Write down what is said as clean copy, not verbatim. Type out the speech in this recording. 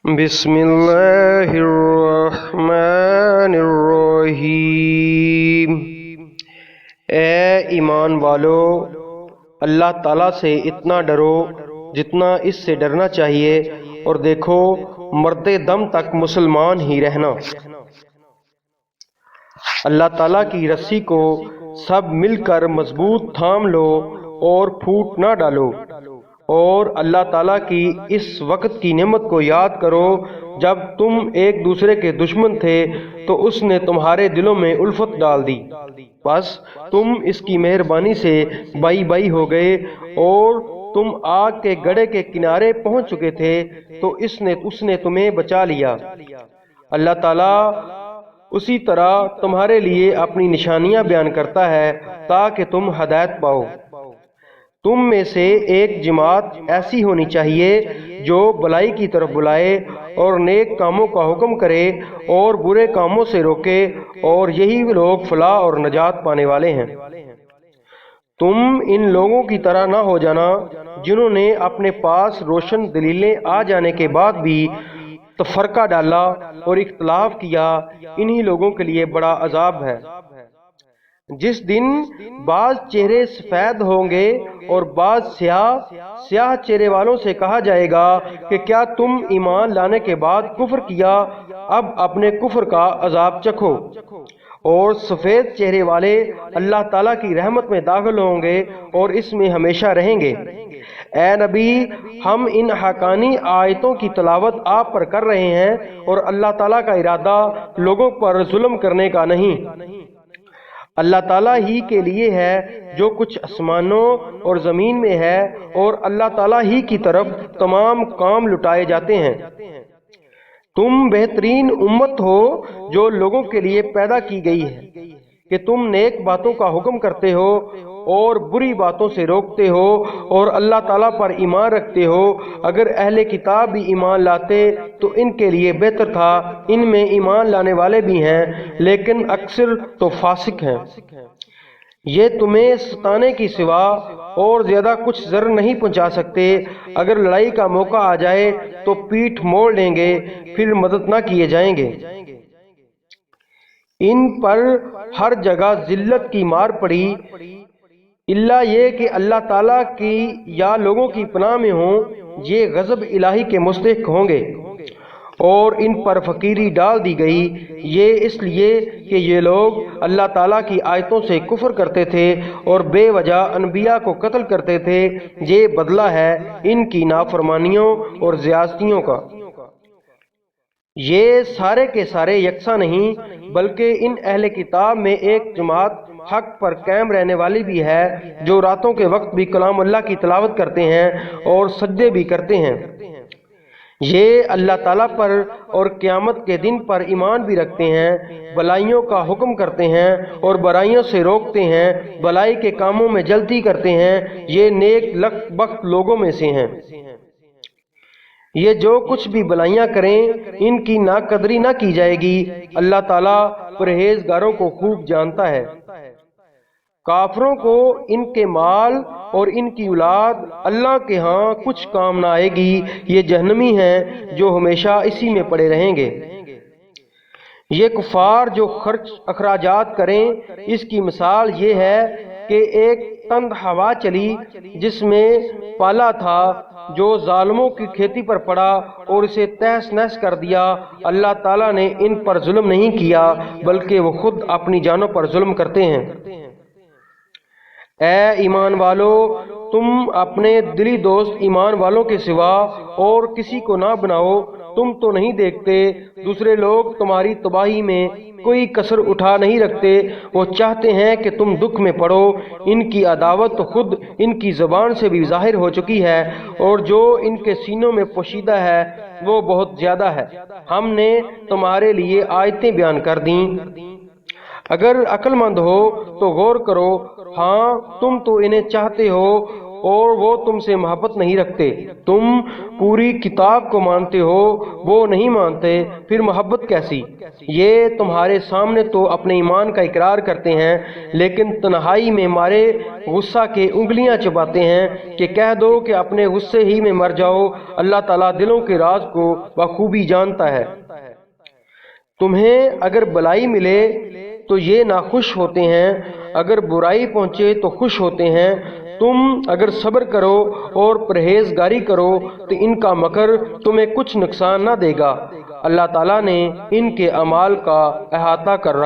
بسم اللہ الرحمن الرحیم۔ اے ایمان والو، اللہ تعالیٰ سے اتنا ڈرو جتنا اس سے ڈرنا چاہیے، اور دیکھو مرد دم تک مسلمان ہی رہنا۔ اللہ تعالیٰ کی رسی کو سب مل کر مضبوط تھام لو اور پھوٹ نہ ڈالو، اور اللہ تعالیٰ کی اس وقت کی نعمت کو یاد کرو جب تم ایک دوسرے کے دشمن تھے تو اس نے تمہارے دلوں میں الفت ڈال دی، بس تم اس کی مہربانی سے بائی بائی ہو گئے، اور تم آگ کے گڑھے کے کنارے پہنچ چکے تھے تو اس نے تمہیں بچا لیا۔ اللہ تعالیٰ اسی طرح تمہارے لیے اپنی نشانیاں بیان کرتا ہے تاکہ تم ہدایت پاؤ۔ تم میں سے ایک جماعت ایسی ہونی چاہیے جو بلائی کی طرف بلائے اور نیک کاموں کا حکم کرے اور برے کاموں سے روکے، اور یہی لوگ فلاح اور نجات پانے والے ہیں۔ تم ان لوگوں کی طرح نہ ہو جانا جنہوں نے اپنے پاس روشن دلیلیں آ جانے کے بعد بھی تفرقہ ڈالا اور اختلاف کیا، انہی لوگوں کے لیے بڑا عذاب ہے۔ جس دن بعض چہرے سفید ہوں گے اور بعض سیاہ چہرے والوں سے کہا جائے گا کہ کیا تم ایمان لانے کے بعد کفر کیا؟ اب اپنے کفر کا عذاب چکھو۔ اور سفید چہرے والے اللہ تعالیٰ کی رحمت میں داخل ہوں گے اور اس میں ہمیشہ رہیں گے۔ اے نبی، ہم ان حقانی آیتوں کی تلاوت آپ پر کر رہے ہیں، اور اللہ تعالیٰ کا ارادہ لوگوں پر ظلم کرنے کا نہیں۔ اللہ تعالیٰ ہی کے لیے ہے جو کچھ آسمانوں اور زمین میں ہے، اور اللہ تعالیٰ ہی کی طرف تمام کام لٹائے جاتے ہیں۔ تم بہترین امت ہو جو لوگوں کے لیے پیدا کی گئی ہے کہ تم نیک باتوں کا حکم کرتے ہو اور بری باتوں سے روکتے ہو، اور اللہ تعالیٰ پر ایمان رکھتے ہو۔ اگر اہل کتاب بھی ایمان لاتے تو ان کے لیے بہتر تھا، ان میں ایمان لانے والے بھی ہیں لیکن اکثر تو فاسق ہیں۔ یہ تمہیں ستانے کی سوا اور زیادہ کچھ ضرر نہیں پہنچا سکتے۔ اگر لڑائی کا موقع آ جائے تو پیٹھ موڑ لیں گے، پھر مدد نہ کیے جائیں گے۔ ان پر ہر جگہ ذلت کی مار پڑی، اللہ یہ کہ اللہ تعالیٰ کی یا لوگوں کی پناہ میں ہوں، یہ غضب الہی کے مستحق ہوں گے۔ اور ان پر فقیری ڈال دی گئی، یہ اس لیے کہ یہ لوگ اللہ تعالیٰ کی آیتوں سے کفر کرتے تھے اور بے وجہ انبیاء کو قتل کرتے تھے۔ یہ بدلہ ہے ان کی نافرمانیوں اور زیادتیوں کا۔ یہ سارے کے سارے یکساں نہیں، بلکہ ان اہل کتاب میں ایک جماعت حق پر قائم رہنے والی بھی ہے، جو راتوں کے وقت بھی کلام اللہ کی تلاوت کرتے ہیں اور سجدے بھی کرتے ہیں۔ یہ اللہ تعالیٰ پر اور قیامت کے دن پر ایمان بھی رکھتے ہیں، بلائیوں کا حکم کرتے ہیں اور برائیوں سے روکتے ہیں، بلائی کے کاموں میں جلدی کرتے ہیں، یہ نیک بخت لوگوں میں سے ہیں۔ یہ جو کچھ بھی بلائیاں کریں ان کی ناقدری نہ کی جائے گی، اللہ تعالیٰ پرہیزگاروں کو خوب جانتا ہے۔ کافروں کو ان کے مال اور ان کی اولاد اللہ کے ہاں کچھ کام نہ آئے گی، یہ جہنمی ہیں جو ہمیشہ اسی میں پڑے رہیں گے۔ یہ کفار جو خرچ اخراجات کریں، اس کی مثال یہ ہے کہ ایک تند ہوا چلی جس میں پالا تھا، جو ظالموں کی کھیتی پر پڑا اور اسے تہس نہس کر دیا۔ اللہ تعالیٰ نے ان پر ظلم نہیں کیا بلکہ وہ خود اپنی جانوں پر ظلم کرتے ہیں۔ اے ایمان والو، تم اپنے دلی دوست ایمان والوں کے سوا اور کسی کو نہ بناؤ۔ تم تو نہیں دیکھتے دوسرے لوگ تمہاری تباہی میں کوئی کسر اٹھا نہیں رکھتے، وہ چاہتے ہیں کہ تم دکھ میں پڑو۔ ان کی عداوت تو خود ان کی زبان سے بھی ظاہر ہو چکی ہے، اور جو ان کے سینوں میں پوشیدہ ہے وہ بہت زیادہ ہے۔ ہم نے تمہارے لیے آیتیں بیان کر دیں، اگر عقل مند ہو تو غور کرو۔ ہاں تم تو انہیں چاہتے ہو اور وہ تم سے محبت نہیں رکھتے۔ تم پوری کتاب کو مانتے ہو، وہ نہیں مانتے، پھر محبت کیسی؟ یہ تمہارے سامنے تو اپنے ایمان کا اقرار کرتے ہیں، لیکن تنہائی میں مارے غصہ کے انگلیاں چباتے ہیں کہ کہہ دو کہ اپنے غصے ہی میں مر جاؤ۔ اللہ تعالیٰ دلوں کے راز کو بخوبی جانتا ہے۔ تمہیں اگر بلائی ملے تو یہ ناخوش ہوتے ہیں، اگر برائی پہنچے تو خوش ہوتے ہیں۔ تم اگر صبر کرو اور پرہیزگاری کرو تو ان کا مکر تمہیں کچھ نقصان نہ دے گا۔ اللہ تعالیٰ نے ان کے اعمال کا احاطہ کر رکھا